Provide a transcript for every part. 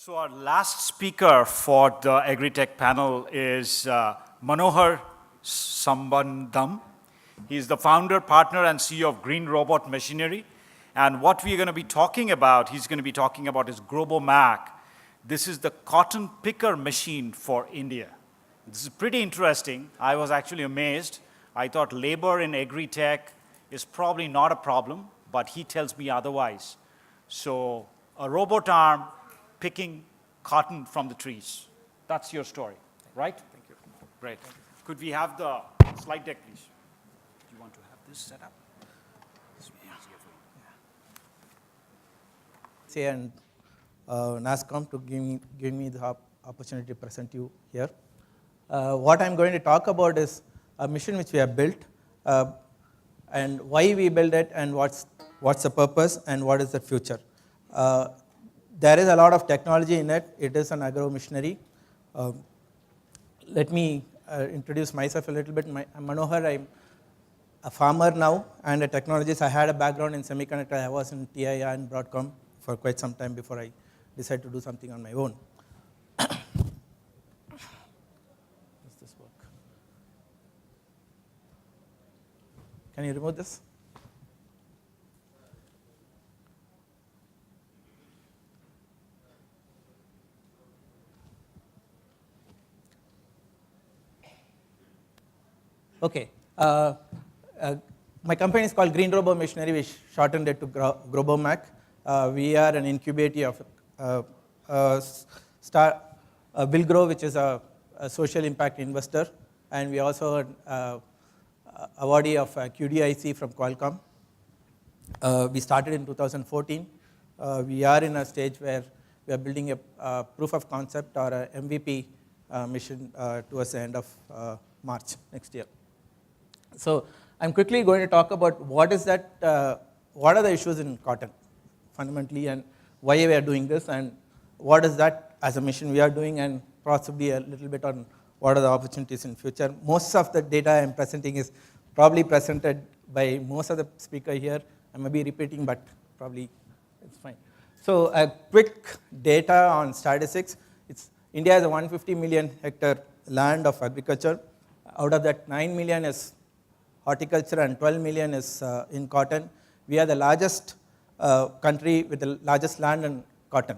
So our last speaker for the Agri-Tech panel is Manohar Sambandam. He's the founder, partner, and CEO of Green Robot Machinery. And what we're going to be talking about, he's going to be talking about is GroboMac. This is the cotton picker machine for India. This is pretty interesting. I was actually amazed. I thought labor in Agri-Tech is probably not a problem, but he tells me otherwise. So a robot arm picking cotton from the trees. That's your story, right? Thank you. Great. Could we have the slide deck, please? Do you want to have this set up? This will be easier for you. And NASCOM to give me the opportunity to present you here. What I'm going to talk about is a mission which we have built and why we built it and what's the purpose and what is the future. There is a lot of technology in it. It is an agro machinery. Let me introduce myself a little bit. I'm Manohar. I'm a farmer now and a technologist. I had a background in semiconductor. I was in TI and Broadcom for quite some time before I decided to do something on my own. Does this work? Can you remove this? Okay. My company is called Green Robot Machinery. We shortened it to GroboMac. We are an incubator of Bill Grow, which is a social impact investor, and we also are awardee of QDIC from Qualcomm. We started in 2014. We are in a stage where we are building a proof of concept or a MVP mission towards the end of March next year. So I'm quickly going to talk about what are the issues in cotton fundamentally and why we are doing this and what is that as a mission we are doing and possibly a little bit on what are the opportunities in future. Most of the data I'm presenting is probably presented by most of the speaker here. I may be repeating, but probably it's fine. So a quick data on statistics. India has a 150 million hectare land of agriculture. Out of that, 9 million is horticulture and 12 million is in cotton. We are the largest country with the largest land in cotton.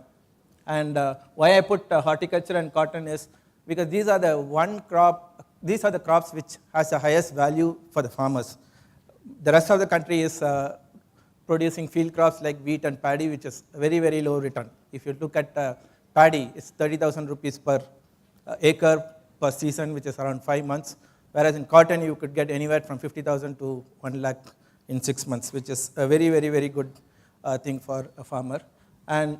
And why I put horticulture and cotton is because these are the crops which has the highest value for the farmers. The rest of the country is producing field crops like wheat and paddy, which is very, very low return. If you look at paddy, it's 30,000 rupees per acre per season, which is around 5 months. Whereas in cotton, you could get anywhere from 50,000 to 1 lakh in 6 months, which is a very, very, very good thing for a farmer. And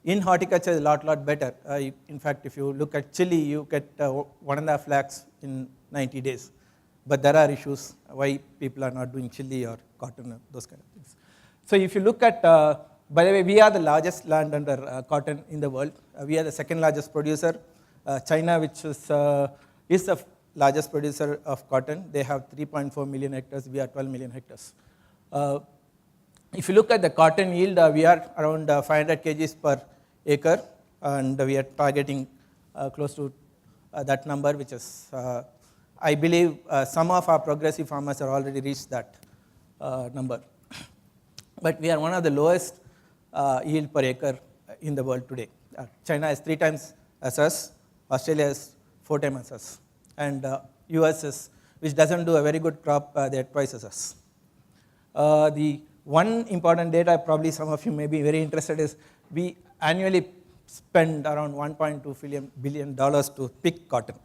in horticulture, it's a lot better. In fact, if you look at chili, you get 1.5 lakhs in 90 days. But there are issues why people are not doing chili or cotton or those kind of things. So if you look at, by the way, we are the largest land under cotton in the world. We are the second largest producer. China, which is the largest producer of cotton. They have 3.4 million hectares. We are 12 million hectares. If you look at the cotton yield, we are around 500 kgs per acre, and we are targeting close to that number, which is, I believe, some of our progressive farmers have already reached that number. But we are one of the lowest yield per acre in the world today. China is 3 times as us. Australia is 4 times as us. And US which doesn't do a very good crop, they're twice as us. The one important data probably some of you may be very interested is we annually spend around $1.2 billion to pick cotton.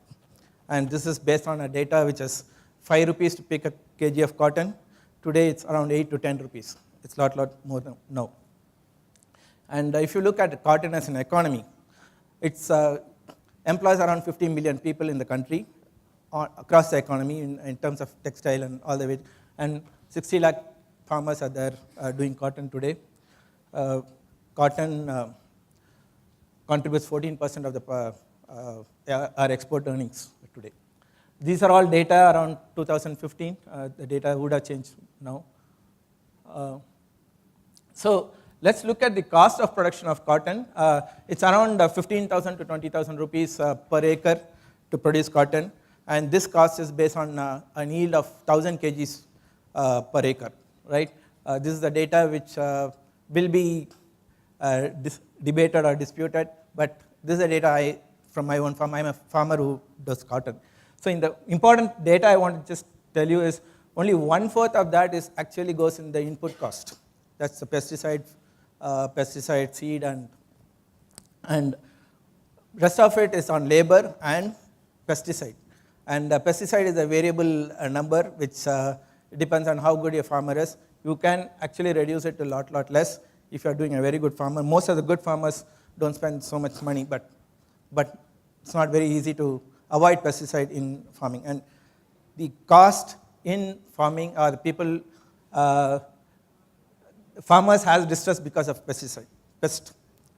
And this is based on a data which is 5 rupees to pick a kg of cotton. Today it's around 8 to 10 rupees. It's a lot more now. And if you look at cotton as an economy, it's employs around 50 million people in the country across the economy in terms of textile and all the way. And 60 lakh farmers are there doing cotton today. Cotton contributes 14% of our export earnings today. These are all data around 2015. The data would have changed now. So let's look at the cost of production of cotton. It's around 15,000 to 20,000 rupees per acre to produce cotton, and this cost is based on an yield of 1,000 kgs per acre, right? This is the data which will be debated or disputed, but this is the data from my own farm. I'm a farmer who does cotton. So in the important data I want to just tell you is only 1/4 of that is actually goes in the input cost. That's the pesticide, seed, and rest of it is on labor and pesticide. And pesticide is a variable number which depends on how good your farmer is. You can actually reduce it to a lot less if you are doing a very good farmer. Most of the good farmers don't spend so much money, but it's not very easy to avoid pesticide in farming. And the cost in farming are the people, farmers has distress because of pest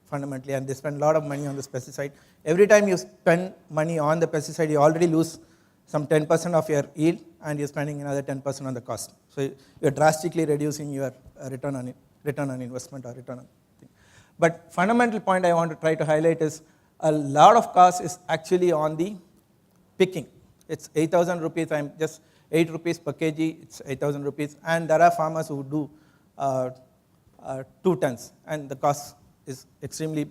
fundamentally, and they spend a lot of money on this pesticide. Every time you spend money on the pesticide, you already lose some 10% of your yield, and you're spending another 10% on the cost. So you're drastically reducing your return on investment or return on thing. But fundamental point I want to try to highlight is a lot of cost is actually on the picking. It's 8,000 rupees. I'm just 8 rupees per kg. It's 8,000 rupees, and there are farmers who do 2 tons, and the cost is extremely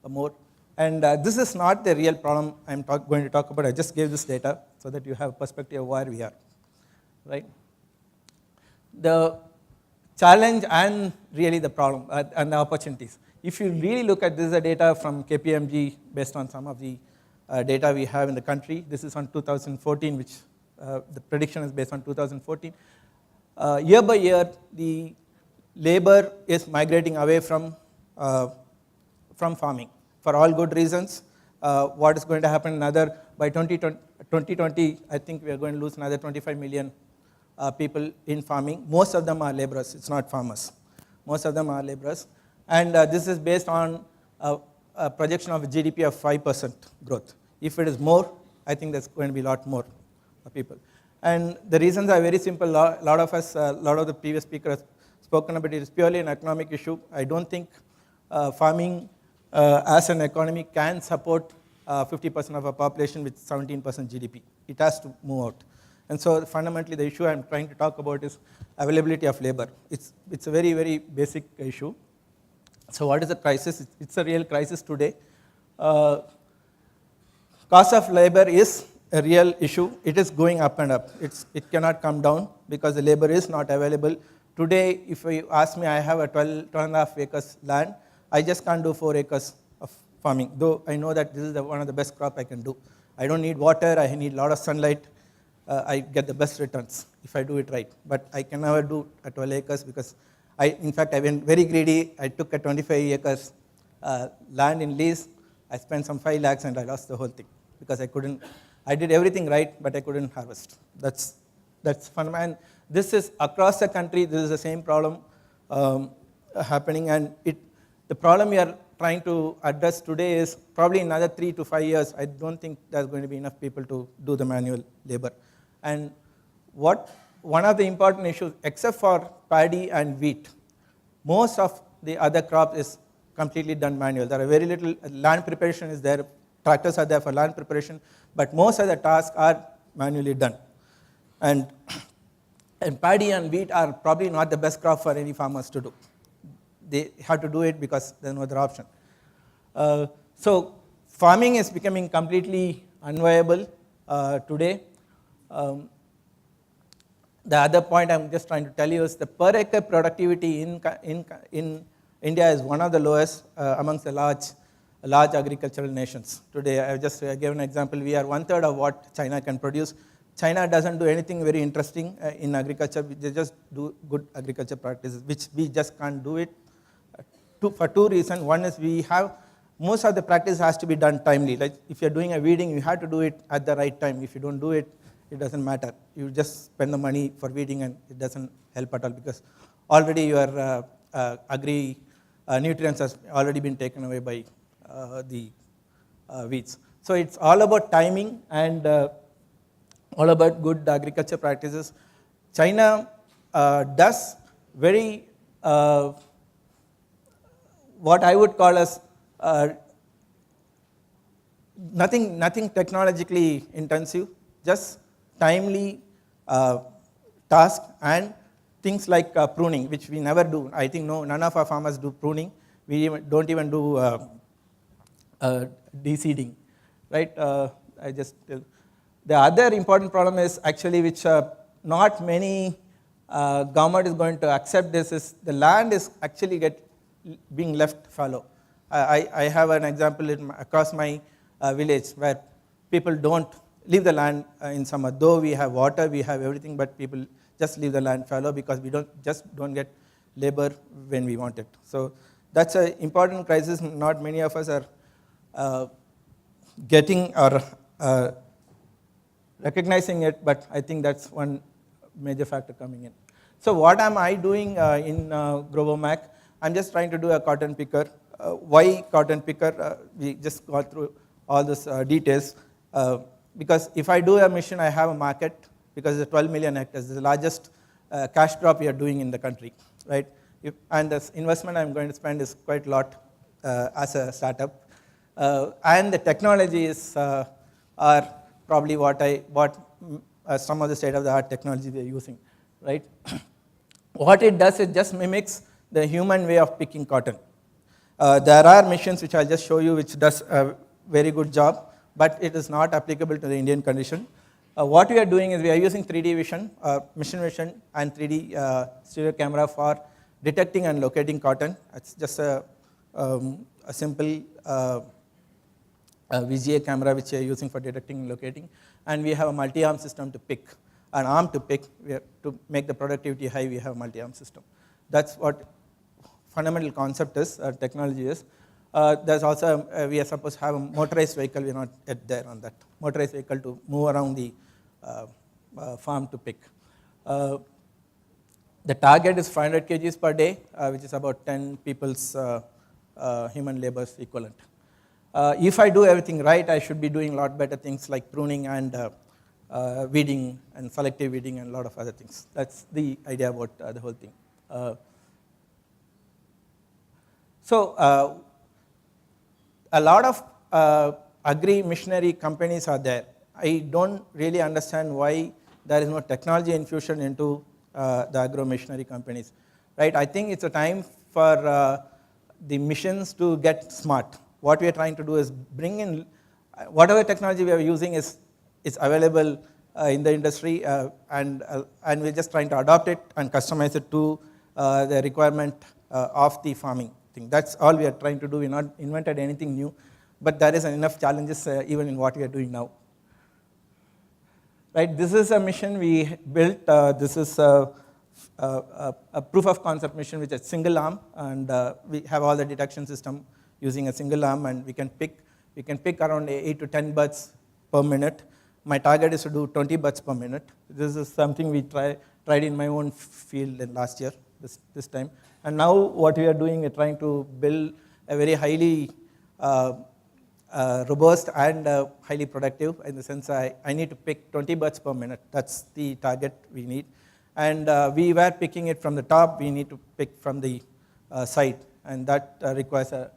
more. And this is not the real problem I'm going to talk about. I just gave this data so that you have a perspective of where we are, right? The challenge and really the problem and the opportunities. If you really look at this, is the data from KPMG based on some of the data we have in the country. This is on 2014, which the prediction is based on 2014. Year by year, the labor is migrating away from farming for all good reasons. What is going to happen by 2020, I think we are going to lose another 25 million people in farming. Most of them are laborers, it's not farmers. Most of them are laborers. And this is based on a projection of a GDP of 5% growth. If it is more, I think there's going to be a lot more people. And the reasons are very simple. A lot of the previous speakers have spoken about it. It's purely an economic issue. I don't think farming as an economy can support 50% of our population with 17% GDP. It has to move out. And so fundamentally the issue I'm trying to talk about is availability of labor. It's a very, very basic issue. So what is the crisis? It's a real crisis today. Cost of labor is a real issue. It is going up and up. It cannot come down because the labor is not available. Today, if you ask me, I have a 12.5 acres land. I just can't do 4 acres of farming, though I know that this is one of the best crop I can do. I don't need water. I need a lot of sunlight. I get the best returns if I do it right. But I can never do 12 acres because in fact, I went very greedy. I took a 25 acres land in lease. I spent some 5 lakhs and I lost the whole thing because I did everything right, but I couldn't harvest. That's fundamental. And this is across the country. This is the same problem happening, and the problem we are trying to address today is probably in another 3 to 5 years. I don't think there's going to be enough people to do the manual labor. And one of the important issues, except for paddy and wheat, most of the other crops is completely done manual. There are very little land preparation is there. Tractors are there for land preparation, but most of the tasks are manually done. And paddy and wheat are probably not the best crop for any farmers to do. They have to do it because there's no other option. So farming is becoming completely unviable today. The other point I'm just trying to tell you is the per acre productivity in India is one of the lowest amongst the large agricultural nations. Today, I just gave an example. We are 1/3 of what China can produce. China doesn't do anything very interesting in agriculture. They just do good agriculture practices, which we just can't do it for 2 reasons. One is most of the practice has to be done timely. Like if you're doing a weeding, you have to do it at the right time. If you don't do it, it doesn't matter. You just spend the money for weeding and it doesn't help at all because already your nutrients has already been taken away by the weeds. So it's all about timing and all about good agriculture practices. China does very what I would call as nothing technologically intensive, just timely task and things like pruning, which we never do. I think none of our farmers do pruning. We don't even do de-seeding, right? I just tell. The other important problem is actually which not many government is going to accept this is the land is actually being left fallow. I have an example across my village where people don't leave the land in summer. Though we have water, we have everything, but people just leave the land fallow because we don't get labor when we want it. So that's an important crisis. Not many of us are getting or recognizing it, but I think that's one major factor coming in. So what am I doing in GroboMac? I'm just trying to do a cotton picker. Why cotton picker? We just got through all these details. Because if I do a mission, I have a market, because it's 12 million hectares, the largest cash crop we are doing in the country, right? And the investment I'm going to spend is quite a lot as a startup. And the technologies are probably what some of the state-of-the-art technology we are using, right? What it does, it just mimics the human way of picking cotton. There are machines which I'll just show you which does a very good job, but it is not applicable to the Indian condition. What we are doing is we are using 3D vision, machine vision, and 3D stereo camera for detecting and locating cotton. It's just a simple VGA camera which we are using for detecting and locating. And we have a multi-arm system to pick, an arm to pick. To make the productivity high, we have a multi-arm system. That's what fundamental concept is, technology is. There's also, we are supposed to have a motorized vehicle. We're not yet there on that. Motorized vehicle to move around the farm to pick. The target is 500 kgs per day, which is about 10 people's human labor's equivalent. If I do everything right, I should be doing a lot better things like pruning and weeding and selective weeding and a lot of other things. That's the idea about the whole thing. So a lot of agri-missionary companies are there. I don't really understand why there is no technology infusion into the agro-missionary companies, right? I think it's a time for the missions to get smart. What we are trying to do is bring in whatever technology we are using is available in the industry, and we're just trying to adopt it and customize it to the requirement of the farming thing. That's all we are trying to do. We're not invented anything new, but there is enough challenges even in what we are doing now. Right, this is a mission we built. This is a proof of concept mission with a single arm, and we have all the detection system using a single arm, and we can pick around 8 to 10 birds per minute. My target is to do 20 birds per minute. This is something we tried in my own field in last year, this time. And now what we are doing, we're trying to build a very highly robust and highly productive, in the sense I need to pick 20 birds per minute. That's the target we need. And we were picking it from the top. We need to pick from the side, and that requires a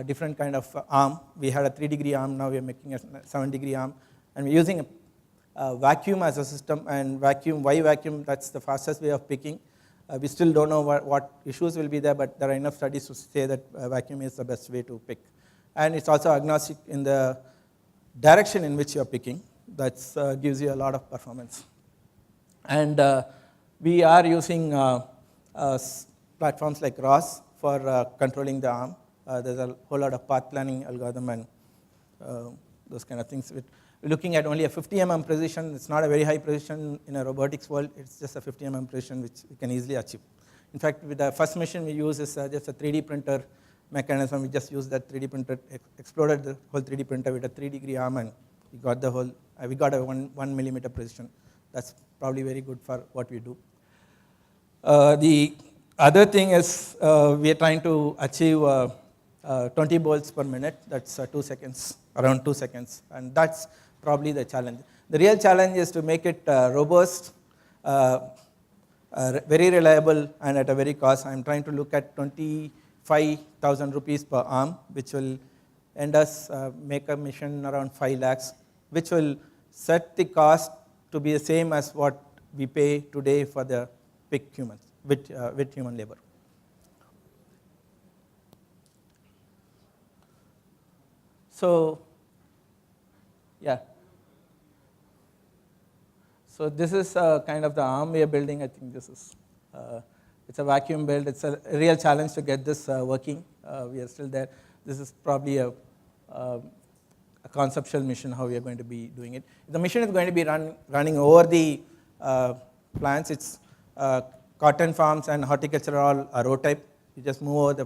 different kind of arm. We had a 3-degree arm, now we are making a 7-degree arm. And we're using a vacuum as a system, and why vacuum? That's the fastest way of picking. We still don't know what issues will be there, but there are enough studies to say that vacuum is the best way to pick. And it's also agnostic in the direction in which you're picking. That gives you a lot of performance. And we are using platforms like ROS for controlling the arm. There's a whole lot of path planning algorithm and those kind of things. We're looking at only a 50 mm precision. It's not a very high precision in a robotics world. It's just a 50 mm precision which we can easily achieve. In fact, with the first mission we use is just a 3D printer mechanism. We just used that 3D printer, exploded the whole 3D printer with a 3-degree arm, and we got the whole. We got a 1 millimeter precision. That's probably very good for what we do. The other thing is we are trying to achieve 20 bolts per minute. That's 2 seconds, around 2 seconds, and that's probably the challenge. The real challenge is to make it robust, very reliable, and at a very cost. I'm trying to look at 20 5,000 rupees per arm, which will end us make a mission around 5 lakhs, which will set the cost to be the same as what we pay today for the pick humans with human labor. So, yeah. So this is kind of the arm we are building. I think this is, it's a vacuum build. It's a real challenge to get this working. We are still there. This is probably a conceptual mission, how we are going to be doing it. The mission is going to be running over the plants. It's cotton farms and horticulture are all row type. You just move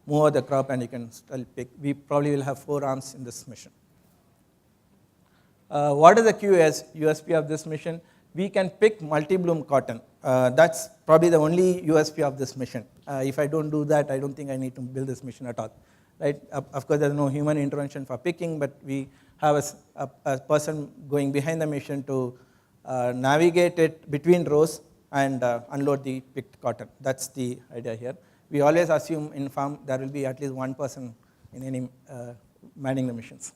over the crop and you can still pick. We probably will have 4 arms in this mission. What is the USP of this mission? We can pick multi-bloom cotton. That's probably the only USP of this mission. If I don't do that, I don't think I need to build this mission at all. Right? Of course, there's no human intervention for picking, but we have a person going behind the mission to navigate it between rows and unload the picked cotton. That's the idea here. We always assume in farm there will be at least one person in any manning the missions.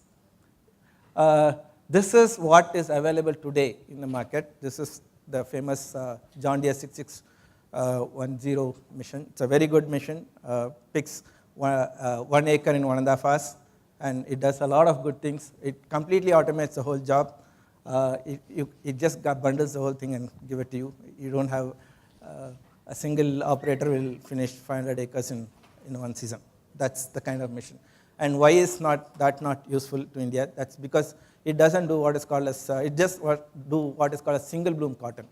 This is what is available today in the market. This is the famous John Deere 6610 mission. It's a very good mission. Picks 1 acre in 1.5 hours, and it does a lot of good things. It completely automates the whole job. It just bundles the whole thing and give it to you. You don't have a single operator will finish 500 acres in one season. That's the kind of mission. And why is that not useful to India? That's because it doesn't do what is called as, it just do what is called a single bloom cotton,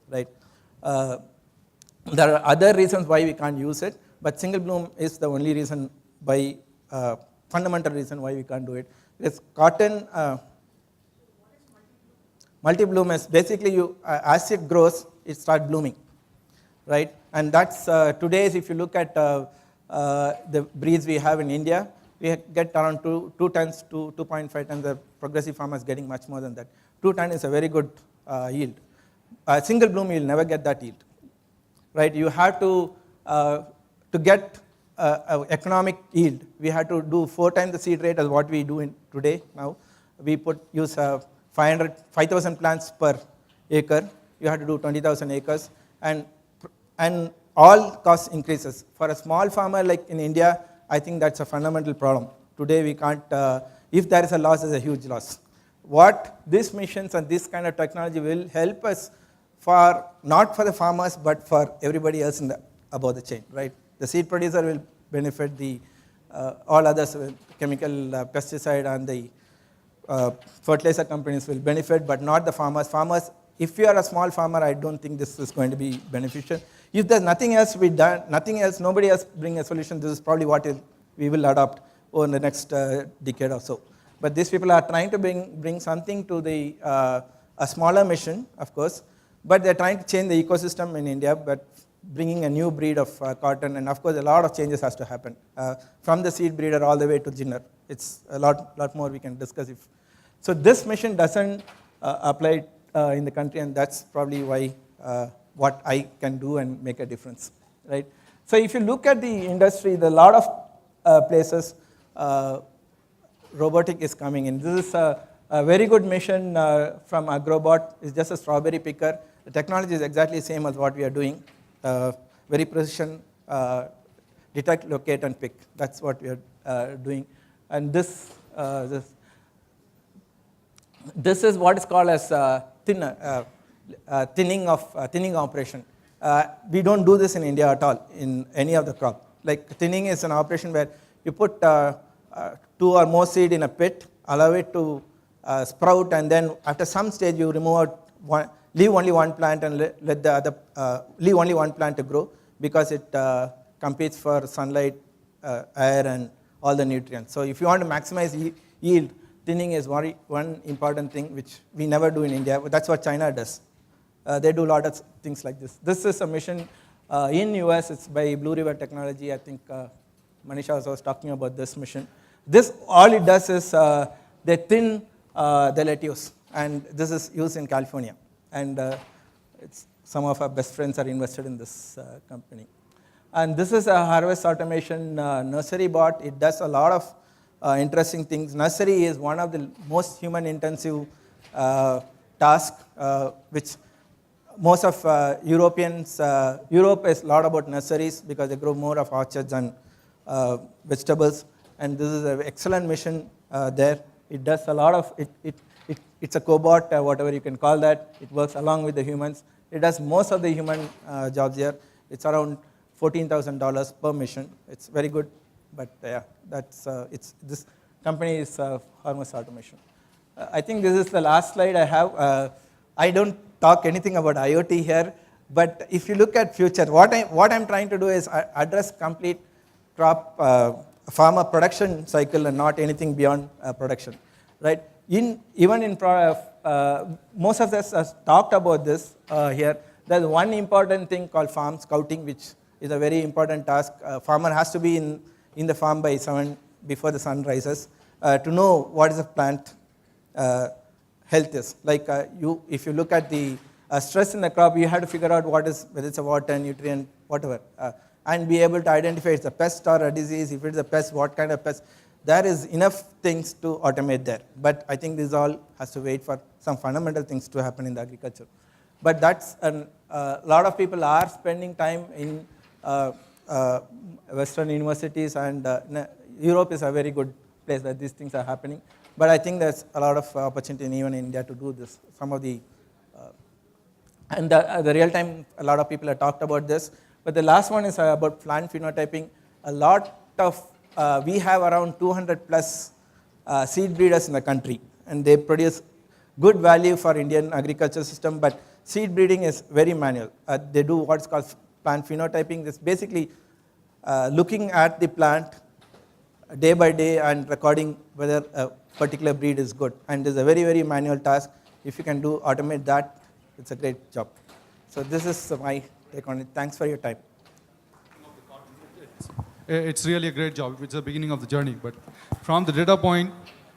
right? There are other reasons why we can't use it, but single bloom is the only reason why, fundamental reason why we can't do it. Because cotton, multi-bloom is basically as it grows, it starts blooming, right? And that's, today's, if you look at the breeds we have in India, we get around 2 tons to 2.5 tons. The progressive farmers getting much more than that. 2 tons is a very good yield. A single bloom, you'll never get that yield, right? You have to get economic yield. We have to do 4 times the seed rate as what we do today. Now we use 5,000 plants per acre. You have to do 20,000 acres, and all cost increases. For a small farmer like in India, I think that's a fundamental problem. Today we can't, if there is a loss, there's a huge loss. What these missions and this kind of technology will help us for, not for the farmers, but for everybody else above the chain, right? The seed producer will benefit, all others, chemical, pesticide and the fertilizer companies will benefit, but not the farmers. Farmers, if you are a small farmer, I don't think this is going to be beneficial. If there's nothing else to be done, nobody else bring a solution, this is probably what we will adopt over the next decade or so. But these people are trying to bring something to a smaller mission, of course, but they're trying to change the ecosystem in India, but bringing a new breed of cotton, and of course a lot of changes has to happen, from the seed breeder all the way to ginner. It's a lot more we can discuss. So this mission doesn't apply in the country, and that's probably why what I can do and make a difference, right? So if you look at the industry, there are a lot of places robotic is coming in. This is a very good mission from Agrobot. It's just a strawberry picker. The technology is exactly the same as what we are doing. Very precision, detect, locate, and pick. That's what we are doing. And this is what is called as thinning operation. We don't do this in India at all in any of the crop. Like thinning is an operation where you put 2 or more seed in a pit, allow it to sprout, and then after some stage you leave only one plant and let the other leave only one plant to grow, because it competes for sunlight, air, and all the nutrients. So if you want to maximize yield, thinning is one important thing which we never do in India, but that's what China does. They do a lot of things like this. This is a mission in US. It's by Blue River Technology. I think Manisha was talking about this mission. This, all it does is they thin the lettuce, and this is used in California. And some of our best friends are invested in this company. And this is a harvest automation nursery bot. It does a lot of interesting things. Nursery is one of the most human-intensive tasks, which most of Europeans, Europe is a lot about nurseries because they grow more of orchards and vegetables. And this is an excellent mission there. It does a lot of, it's a cobot, whatever you can call that. It works along with the humans. It does most of the human jobs here. It's around $14,000 per mission. It's very good, but yeah, this company is Harvest Automation. I think this is the last slide I have. I don't talk anything about IoT here, but if you look at future, what I'm trying to do is address complete crop farmer production cycle and not anything beyond production, right? Most of us has talked about this here. There's one important thing called farm scouting, which is a very important task. Farmer has to be in the farm by 7 before the sun rises to know what is the plant health is. Like if you look at the stress in the crop, you have to figure out whether it's a water, nutrient, whatever, and be able to identify if it's a pest or a disease. If it's a pest, what kind of pest. There is enough things to automate there. But I think this all has to wait for some fundamental things to happen in the agriculture. But that's a lot of people are spending time in Western universities, and Europe is a very good place that these things are happening. But I think there's a lot of opportunity even in India to do this. Some of the and the real time, a lot of people have talked about this. But the last one is about plant phenotyping. A lot of we have around 200 plus seed breeders in the country, and they produce good value for Indian agriculture system. But seed breeding is very manual. They do what's called plant phenotyping. This basically looking at the plant day by day and recording whether a particular breed is good. And it's a very, very manual task. If you can automate that, it's a great job. So this is my take on it. Thanks for your time. It's really a great job. It's the beginning of the journey. But from the data point,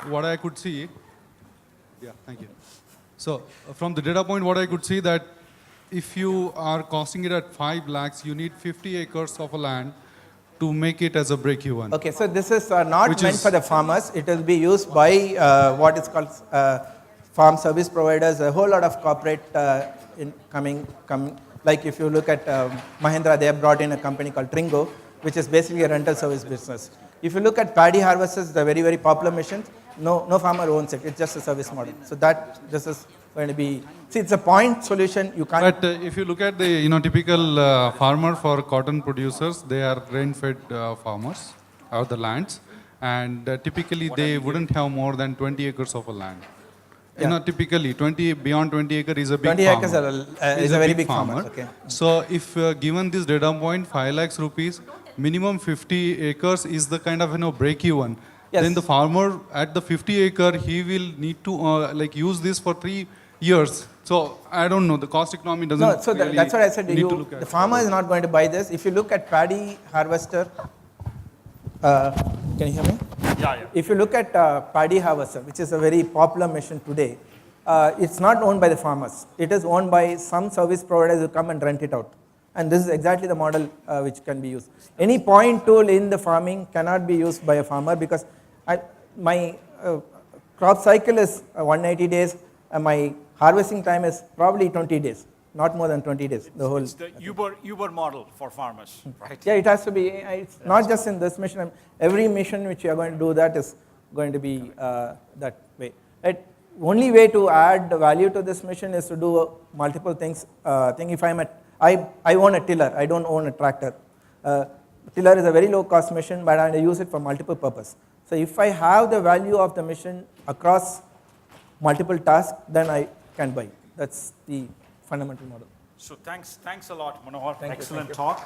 what I could see, yeah, thank you. So from the data point, what I could see that if you are costing it at 5 lakhs, you need 50 acres of a land to make it as a break-even. Okay, so this is not meant for the farmers. It will be used by what is called farm service providers. A whole lot of corporate coming. Like if you look at Mahindra, they have brought in a company called Tringo, which is basically a rental service business. If you look at paddy harvesters, they're very, very popular machines. No farmer owns it. It's just a service model. So this is going to be, see, it's a point solution. You can't. But if you look at the typical farmer for cotton producers, they are grain-fed farmers of the lands, and typically they wouldn't have more than 20 acres of a land. Yeah. Typically beyond 20 acre is a big 20 farmer. acres is a very big farmer. Okay. So if given this data point, 5 lakhs rupees, minimum 50 acres is the kind of break even. Yes. Then the farmer at the 50 acre, he will need to use this for 3 years. So I don't know, the cost economy doesn't. No, so really that's what I said. the farmer is not going to buy this. If you look at paddy harvester, can you hear me? Yeah. If you look at paddy harvester, which is a very popular machine today, it's not owned by the farmers. It is owned by some service providers who come and rent it out. And this is exactly the model which can be used. Any point tool in the farming cannot be used by a farmer because my crop cycle is 180 days, and my harvesting time is probably 20 days, not more than 20 days. It's the Uber model for farmers, right? Yeah, it has to be. It's not just in this mission. Every mission which you are going to do that is going to be that way. Right? Only way to add value to this mission is to do multiple things. If I own a tiller, I don't own a tractor. Tiller is a very low cost mission, but I use it for multiple purpose. So if I have the value of the mission across multiple tasks, then I can buy. That's the fundamental model. So thanks a lot, Manohar. Thank you. Excellent talk.